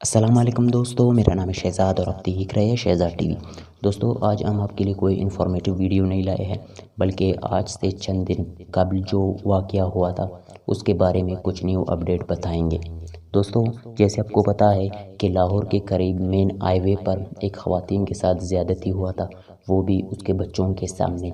السلام علیکم دوستو، میرا نام ہے شہزاد اور آپ دیکھ رہے ہیں شہزاد ٹی وی۔ دوستو آج ہم آپ کے لیے کوئی انفارمیٹیو ویڈیو نہیں لائے ہیں، بلکہ آج سے چند دن قبل جو واقعہ ہوا تھا اس کے بارے میں کچھ نیو اپڈیٹ بتائیں گے۔ دوستو جیسے آپ کو پتہ ہے کہ لاہور کے قریب مین ہائی وے پر ایک خواتین کے ساتھ زیادتی ہوا تھا، وہ بھی اس کے بچوں کے سامنے۔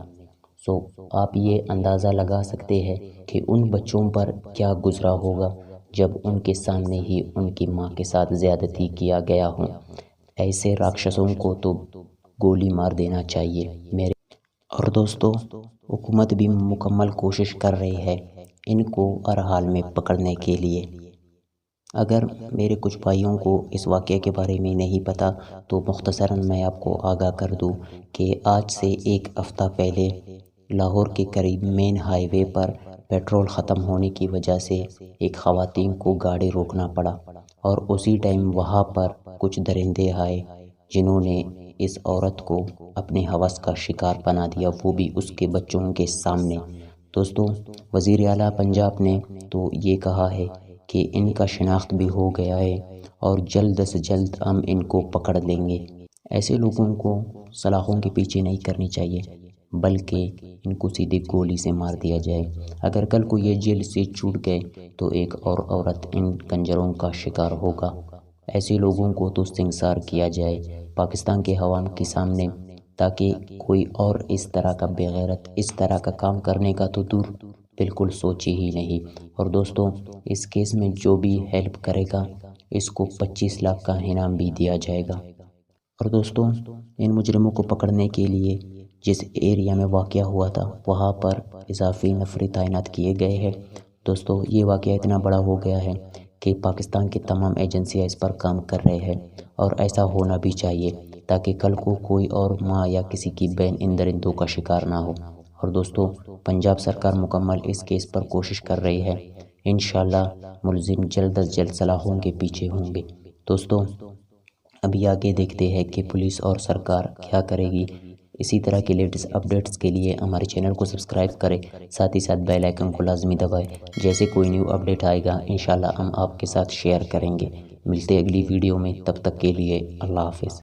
آپ یہ اندازہ لگا سکتے ہیں کہ ان بچوں پر کیا گزرا ہوگا جب ان کے سامنے ہی ان کی ماں کے ساتھ زیادتی کیا گیا ہو۔ ایسے راکشسوں کو تو گولی مار دینا چاہیے میرے۔ اور دوستو حکومت بھی مکمل کوشش کر رہی ہے ان کو ہر حال میں پکڑنے کے لیے۔ اگر میرے کچھ بھائیوں کو اس واقعے کے بارے میں نہیں پتہ تو مختصراً میں آپ کو آگاہ کر دوں کہ آج سے ایک ہفتہ پہلے لاہور کے قریب مین ہائی وے پر پیٹرول ختم ہونے کی وجہ سے ایک خواتین کو گاڑی روکنا پڑا، اور اسی ٹائم وہاں پر کچھ درندے آئے جنہوں نے اس عورت کو اپنے ہوس کا شکار بنا دیا، وہ بھی اس کے بچوں کے سامنے۔ دوستو وزیر اعلیٰ پنجاب نے تو یہ کہا ہے کہ ان کا شناخت بھی ہو گیا ہے اور جلد سے جلد ہم ان کو پکڑ لیں گے۔ ایسے لوگوں کو سلاخوں کے پیچھے نہیں کرنی چاہیے، بلکہ ان کو سیدھے گولی سے مار دیا جائے۔ اگر کل کو یہ جیل سے چھوٹ گئے تو ایک اور عورت ان کنجروں کا شکار ہوگا۔ ایسے لوگوں کو تو سنسار کیا جائے پاکستان کے عوام کے سامنے، تاکہ کوئی اور اس طرح کا بغیرت اس طرح کا کام کرنے کا تو دور بالکل سوچے ہی نہیں۔ اور دوستو اس کیس میں جو بھی ہیلپ کرے گا اس کو 25 لاکھ کا انعام بھی دیا جائے گا۔ اور دوستو ان مجرموں کو پکڑنے کے لیے جس ایریا میں واقعہ ہوا تھا وہاں پر اضافی نفری تعینات کیے گئے ہیں۔ دوستو یہ واقعہ اتنا بڑا ہو گیا ہے کہ پاکستان کی تمام ایجنسیاں اس پر کام کر رہے ہیں، اور ایسا ہونا بھی چاہیے تاکہ کل کو کوئی اور ماں یا کسی کی بہن ان درندوں کا شکار نہ ہو۔ اور دوستو پنجاب سرکار مکمل اس کیس پر کوشش کر رہی ہے، انشاءاللہ ملزم جلد از جلد سلاخوں کے پیچھے ہوں گے۔ دوستو ابھی آگے دیکھتے ہیں کہ پولیس اور سرکار کیا کرے گی۔ اسی طرح کے لیٹسٹ اپڈیٹس کے لیے ہمارے چینل کو سبسکرائب کریں، ساتھ ہی ساتھ بیل آئیکن کو لازمی دبائیں۔ جیسے کوئی نیو اپڈیٹ آئے گا انشاءاللہ ہم آپ کے ساتھ شیئر کریں گے۔ ملتے اگلی ویڈیو میں، تب تک کے لیے اللہ حافظ۔